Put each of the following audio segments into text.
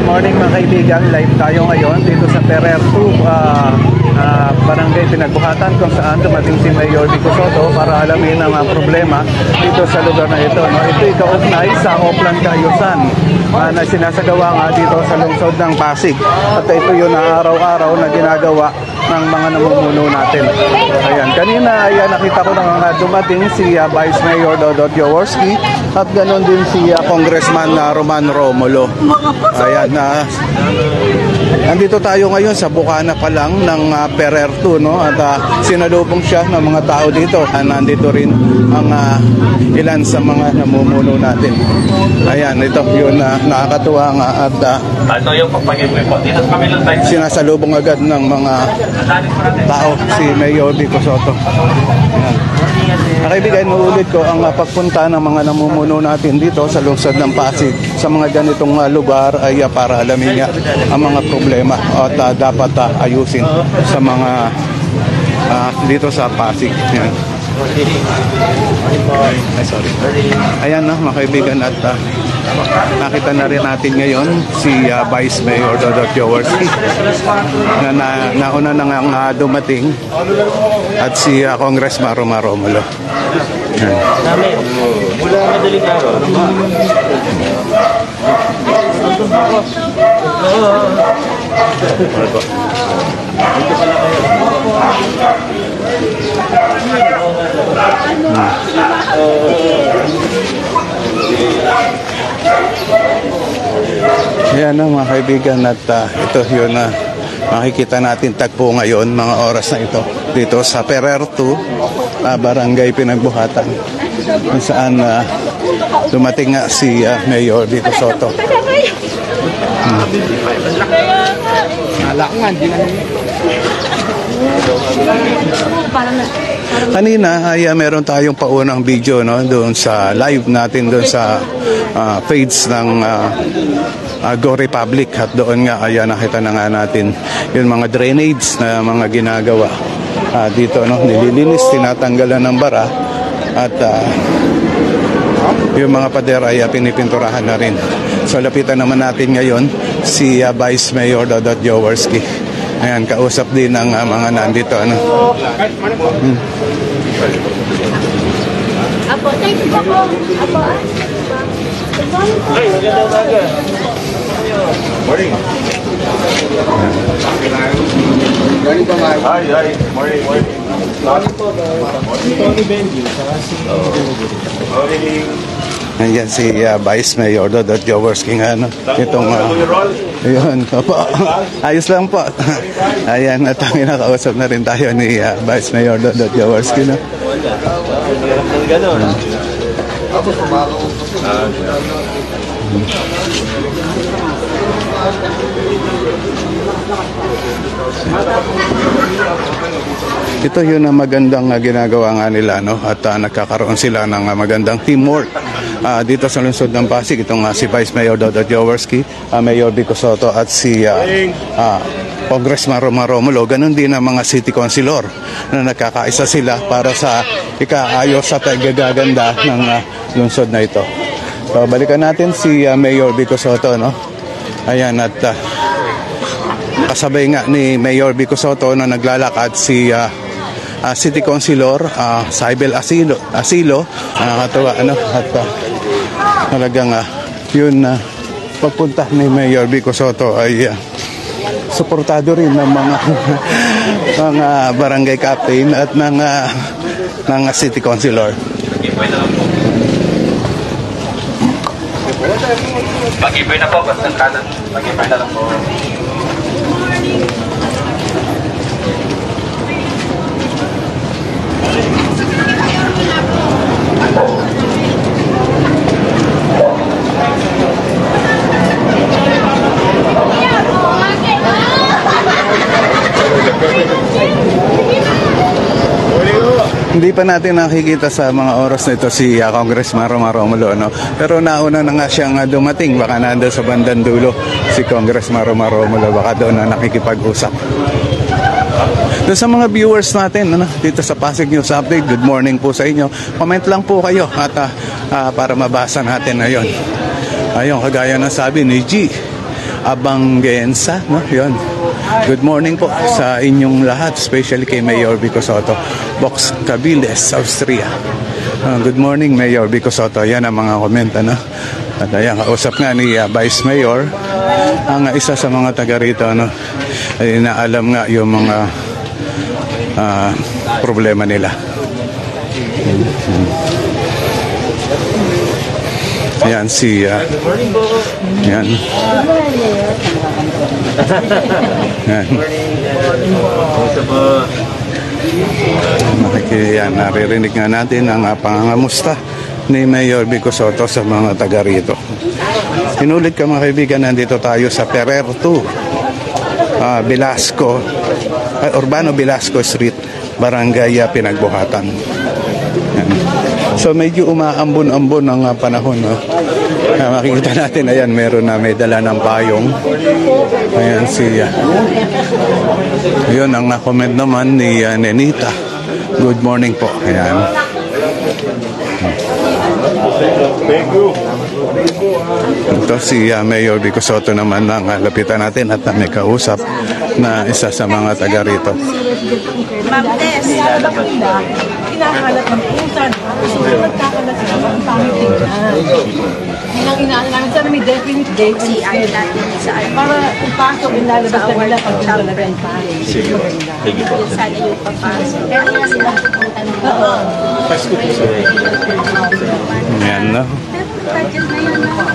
morning mga kaibigan, live tayo ngayon dito sa Ferrer 2 Barangay Pinagbuhatan, kung saan dumating si Mayor Vico Sotto para alamin ang problema dito sa lugar na ito. No? Ito ikaugnay sa Oplan Kaayusan na sinasagawa nga dito sa lungsod ng Pasig. At ito yun na araw-araw na ginagawa ng mga namumuno natin. Ayan, kanina ayan, nakita ko na dumating si Vice Mayor Dodot Jaworski at ganoon din si Congressman Roman Romulo. Ayan, nandito tayo ngayon sa bukana pa lang ng Ferrer 2, no? At sinalubong siya ng mga tao dito. Nandito rin ang ilan sa mga namumuno natin. Ayan, ito yun nakakatuwa nga at sinasalubong agad ng mga tao si Mayor Vico Sotto. Kaibigan, uulit ko ang pagpunta ng mga namumuno natin dito sa lungsod ng Pasig sa mga ganitong lugar ay para alamin niya ang mga problema at dapat ayusin sa mga dito sa Pasig. Yan. Ay, sorry. Ayan na mga kaibigan, at nakita na rin natin ngayon si Vice Mayor Dodot Jaworski na nauna na nga dumating, at si Congressman Roman Romulo. Mula madaling araw. Ayan na mga kaibigan, at ito yun na makikita natin tagpo ngayon mga oras na ito dito sa Ferrer 2 Barangay Pinagbuhatan, kung saan dumating nga si Mayor Vico Sotto. Kanina ay meron tayong paunang video, no, doon sa live natin doon sa page ng Go Republic, at doon nga ay nakita na nga natin yung mga drainage na mga ginagawa dito, no, nililinis, tinatanggalan ng bara, at yung mga pader ay pinipinturahan na rin. So lapitan naman natin ngayon si Vice Mayor Dodot Jaworski. Ayan, kausap din ng mga nandito, ano. Apo, thank you po. Apo. Ay, magandang umaga. Morning. Morning po, Mark. Hi. Morning. Morning po. Tony Benji. Morning. Nandiyan si Vice Mayor Dodot Jaworski nga, no? Itong ayun, po. Ayos lang po. Ayan, at nakausap na rin tayo ni Vice Mayor Dodot Jaworski, no? Ito yun ang magandang ginagawa nga nila, no? At nagkakaroon sila ng magandang teamwork dito sa lungsod ng Pasig. Itong si Vice Mayor Dodot Jaworski, Mayor Vico Sotto, at si Congressman Roman Romulo. Ganon din ang mga city councilor na nagkakaisa sila para sa ikaayos at gagaganda ng lungsod na ito. So balikan natin si Mayor Vico Sotto, no? Ayan, at kasabay nga ni Mayor Vico Sotto na naglalakad si City Councilor Saibel Asilo, nakakatawa, ano, at talagang yun pagpunta ni Mayor Vico Sotto ay suportado rin ng mga barangay captain at ng City Councilor. Mag-ibay na po, basta kanan. Mag-ibay na lang po. Hindi pa natin nakikita sa mga oras na ito si Congressman Roman Romulo, no? Pero nauna na nga siyang dumating. Baka nandun sa bandang dulo si Congressman Roman Romulo. Baka doon na nakikipag-usap. Doon sa mga viewers natin, ano, dito sa Pasig News Update, good morning po sa inyo. Comment lang po kayo at para mabasa natin ngayon. Ayun, kagaya ng sabi ni G, Abangensa, no? Yun. Good morning po sa inyong lahat, especially kay Mayor Vico Soto, Box Cabiles, Austria. Good morning, Mayor Vico Soto. Yan ang mga komenta, no? At ayan, kausap nga ni Vice Mayor, ang isa sa mga taga rito, no? Ay naalam nga yung mga problema nila. Ayan si ayan. Yan, naririnig nga natin ang pangangamusta ni Mayor Vico Soto sa mga taga rito. Inulit ka mga kaibigan, nandito tayo sa Ferrer 2 Velasco, Urbano Velasco Street, Barangay Pinagbuhatan. Yan. So medyo umaambon-ambon ang panahon, no? Makikita natin, ayan, meron na may dala ng payong. Ayan siya. Yun ang na-comment naman ni Nenita. Good morning po. Ayan. Ito si Mayor Vico Soto naman ang lapitan natin at may kausap na isa sa mga taga rito. Ma'am Tess, kinakalat ng pusan. Nagkakalat sila ang pangit ang inaano namin sa may definite date si natin sa para kung pasok ilalabas na nila pag talaga yung pangit. Sige po. Sana yung pagpasok. Kaya nga sila pupunta ng Pasko po sila. Yan, no?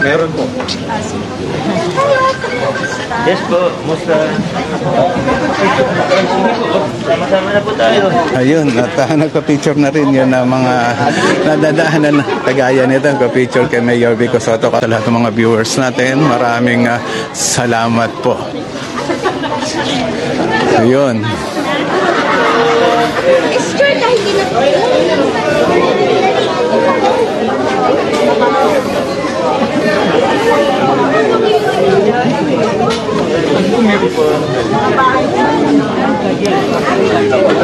Meron po. Yes po, musta? Sama-sama na po tayo. Ayun, at nagpa-picture na rin yun na mga nadadaanan na kagaya nito. Nagpa-picture kay Mayor Vico Soto. Sa lahat ng mga viewers natin, maraming salamat po. Ayun.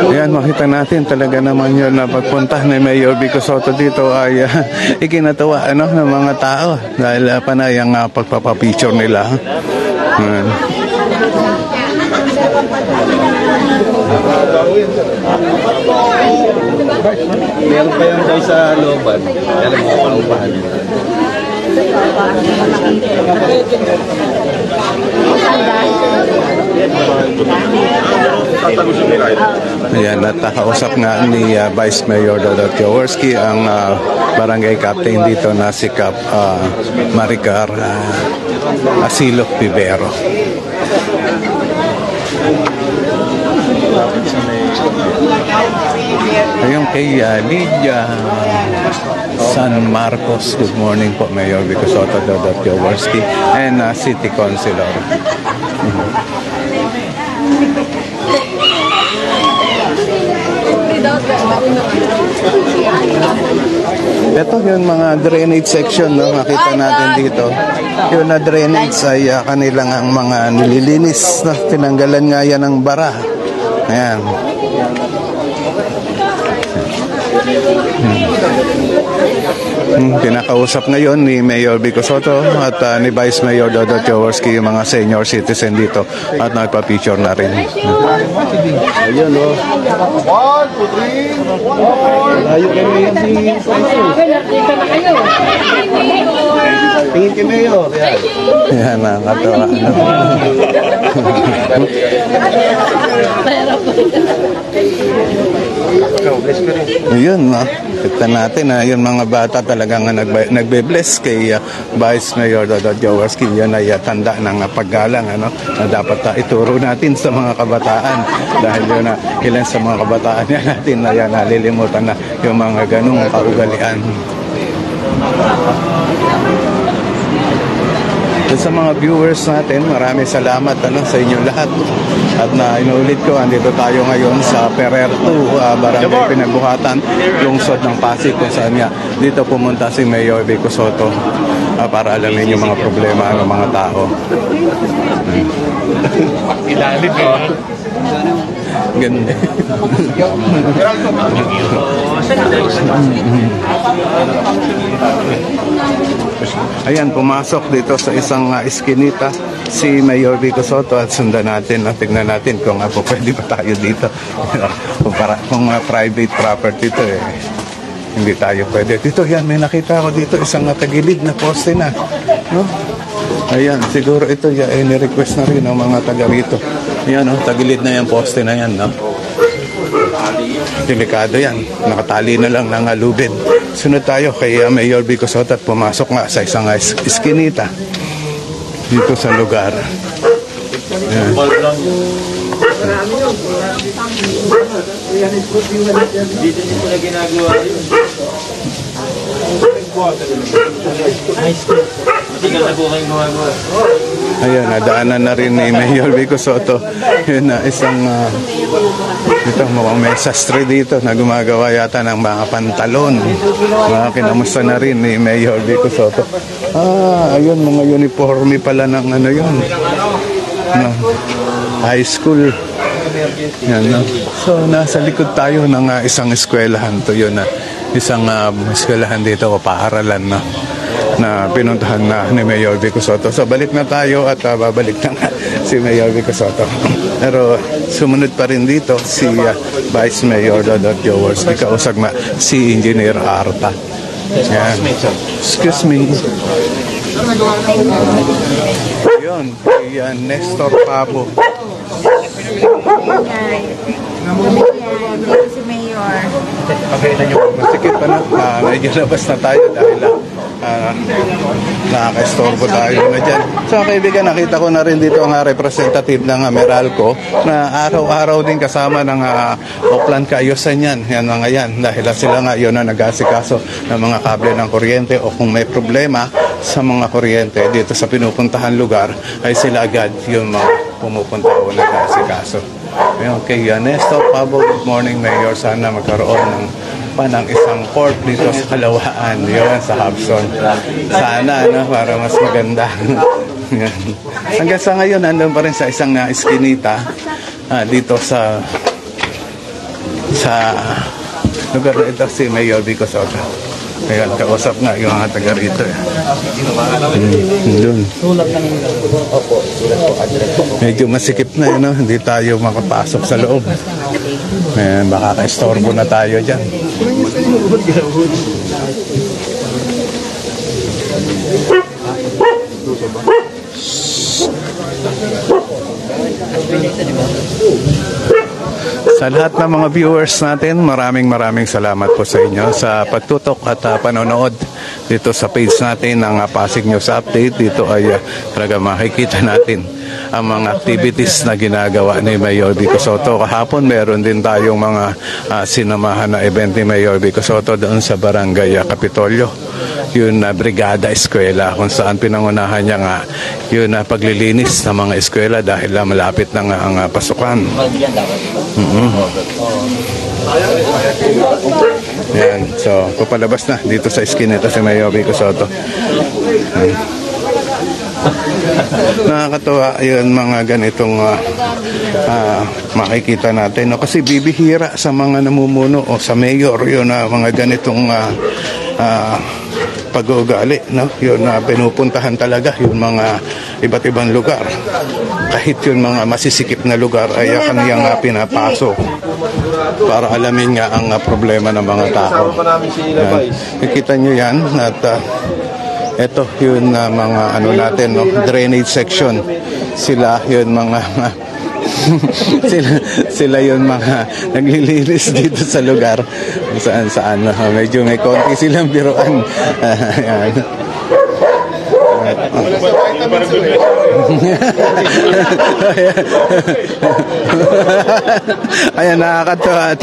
Ayan, makita natin talaga naman yun na pagpunta ni Mayor Vico Soto dito ay ikinatawa ng mga tao dahil panay ang pagpapapicture nila. Meron pa yung tayo sa looban. Alam mo kung paano. Ayan, at kausap nga ni Vice Mayor Dodot Jaworski ang barangay captain dito na si Cap Maricar Asilo Pivero. Ayun kay Lydia San Marcos. Good morning po, Mayor Vico Soto, Dodot Jaworski, and City Councilor. Ito yung mga drainage section, no? Makita natin dito. Yung na drainage ay kanilang ang mga nililinis, no? Tinanggalan nga yan ng bara. Ayan. Pinakausap ngayon ni Mayor Vico Soto at ni Vice Mayor Dodot Jaworski yung mga senior citizen dito at nagpa-picture na rin. Ayun, no? 1, 2, 3, 4. Ayaw kami yan si tingin kay Mayor. Yan, nakakatawa. Yun, no? Kita natin na yung mga bata talagang nagbe-bless kay Vice Mayor Dodot Jaworski. Yan ay tanda ng paggalang, ano, na dapat ituro natin sa mga kabataan dahil yun na ilan sa mga kabataan yan natin na yan nalilimutan na yung mga ganung kaugalian. Sa mga viewers natin, maraming salamat sa inyong lahat. At na inulit ko, andito tayo ngayon sa Ferrer 2, Barangay Pinagbuhatan, lungsod ng Pasig, kung saan nga dito pumunta si Mayor Vico Soto para alamin yung mga problema ng mga tao. Ganda. Ayan, pumasok dito sa isang iskinita si Mayor Vico Sotto at sundan natin, tignan natin kung po pwede pa tayo dito. Kung private property ito hindi tayo pwede. Dito yan, may nakita ako dito isang tagilid na poste na, no? Ayan, siguro ito ni-request na rin ng mga taga rito. Ayan, tagilid na yan, poste na yan, no? Delikado yan, nakatali na lang ng lubid. Sunod tayo kay Mayor Vico Sotto at pumasok nga sa isang iskinita dito sa lugar. Ayan. Dito niyo pala ginagawa yun. Matigal na po kayong gumagawa. Ayan, nadaanan na rin ni Mayor Vico Sotto. Yun na isang ito, mukhang may sastre dito na gumagawa yata ng mga pantalon. Kinamusta na rin ni Mayor Vico Sotto. Ayun, mga uniforme pala ng yun. No, high school. Yan, no? So, nasa likod tayo ng isang eskwelahan to yun. Isang eskwelahan dito o paaralan na pinuntahan na ni Mayor Vico Sotto. So, balik na tayo at babalik na si Mayor Vico Sotto. Pero sumunod pa rin dito si Vice Mayor Dodot Jaworski, kausag na si Engineer Arta. Yan. Excuse me. Yun, yan, Nestor Pabo. Si Mayor. Okay na nyo. Masikip pa na. Medyo labas na tayo dahil nakaka-estorbo tayo na dyan. So kaibigan, nakita ko na rin dito ang representative ng Meralco na araw-araw din kasama ng Oplan Kaayusan yan. Yan mga yan. Dahil sila nga yun na nag-asikaso ng mga kable ng kuryente o kung may problema sa mga kuryente dito sa pinupuntahan lugar ay sila agad yung mga pumupunta o nag-asikaso. Okay, Nestor Pabo, good morning Mayor. Sana magkaroon ng isang port dito sa Kalawaan, yun, sa Hobson. Sana, para mas maganda. Hanggang sa ngayon, nandun pa rin sa isang iskinita dito sa lugar na ito si Mayor Vico Sotto. Kaya kausap nga yung mga taga rito. Doon. Medyo masikip na yun, hindi tayo makapasok sa loob. Baka ka-estorbo na tayo dyan. Sa lahat ng mga viewers natin, maraming salamat po sa inyo sa pagtutok at panonood dito sa page natin ng Pasig News Update. Dito ay talaga makikita natin ang mga activities na ginagawa ni Mayor Vico Sotto. Kahapon meron din tayong mga sinamahan na event ni Mayor Vico Sotto doon sa Barangay Kapitolyo. Yun na Brigada Eskwela kung saan pinangunahan niya nga yun na paglilinis ng mga eskwela dahil malapit na nga ang pasukan. Yan, so papalabas na dito sa iskineta si Mayor Vico Sotto. Nakakatuwa yun mga ganitong makikita natin, no? Kasi bibihira sa mga namumuno o sa mayor yun mga ganitong pag-uugali, no? Yun pinupuntahan talaga yung mga iba't ibang lugar. Kahit yung mga masisikip na lugar ay kaniyang pinapasok para alamin nga ang problema ng mga tao. Nakikita nyo yan at ito yun mga natin, no? Drainage section. Sila yun mga sila yun mga naglilinis dito sa lugar saan medyo may konti silang biruan. Ayan, nakakatawa.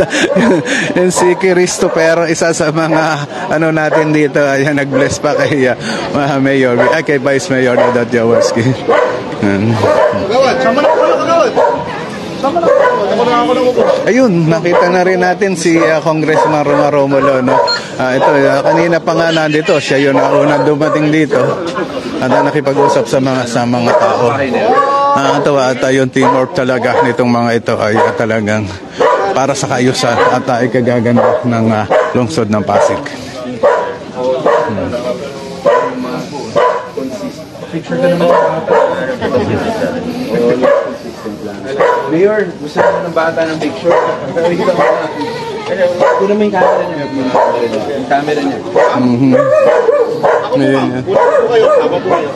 Yung si Christopher, isa sa mga natin dito, ayan, nag-bless pa kay Mayor, kay Vice Mayor Dodot Jaworski. Ayun, nakita na rin natin si Congressman Roma Romulo, no? Ito, kanina pa nga nandito, siya yun ang unang dumating dito at nakipag-usap sa mga tao. Nakakatawa at yung teamwork talaga nitong mga ito ay talagang para sa kaayusan at ikagaganda ng lungsod ng Pasig. Mayor, gusto mo ng bata ng picture? Kuno mo yung camera niya. Yung camera niya.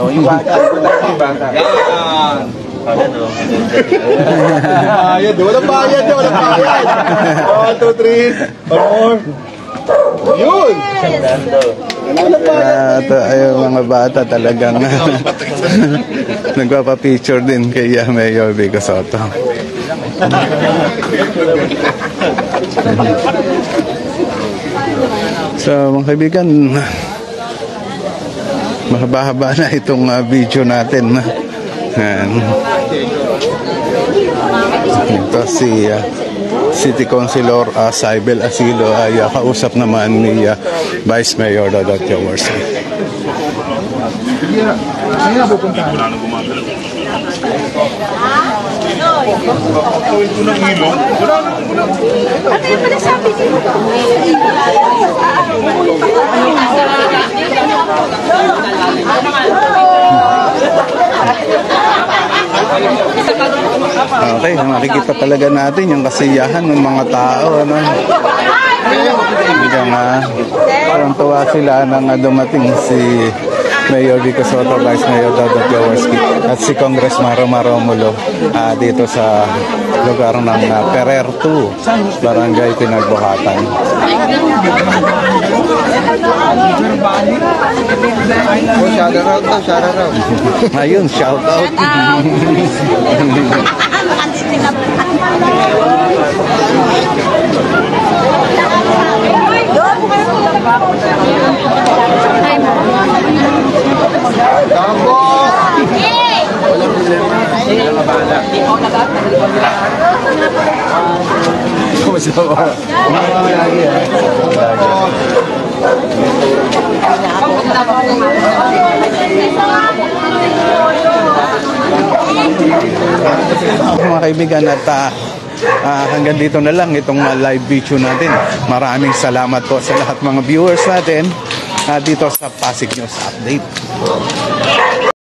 Oh, yung bata. Yung bata. Yan! Ayan, walang bayad niya, walang bayad. 1, 2, 3, 1 more. Yun! Ay, mga bata talagang nagpapapicture din kay Mayor Vico Soto. So mga kaibigan, mahaba-haba na itong video natin. Ito si City Councilor Saibel Asilo ay kausap naman ni Vice Mayor Dodot Jaworski. Ano yung pala sabi dito? Okay, makikita talaga natin yung kasiyahan ng mga tao, ano. Biglang tuwa sila nang dumating si Mayor Vico Soto, Vice Mayor Dodot Jaworski at si Congressman Romulo dito sa lugar ng Ferrer 2, Barangay Pinagbuhatan. Shout out daw, shout out. Ayun, shout out. Mga kaibigan, at hanggang dito na lang itong live video natin. Maraming salamat po sa lahat mga viewers natin dito sa Pasig News Update.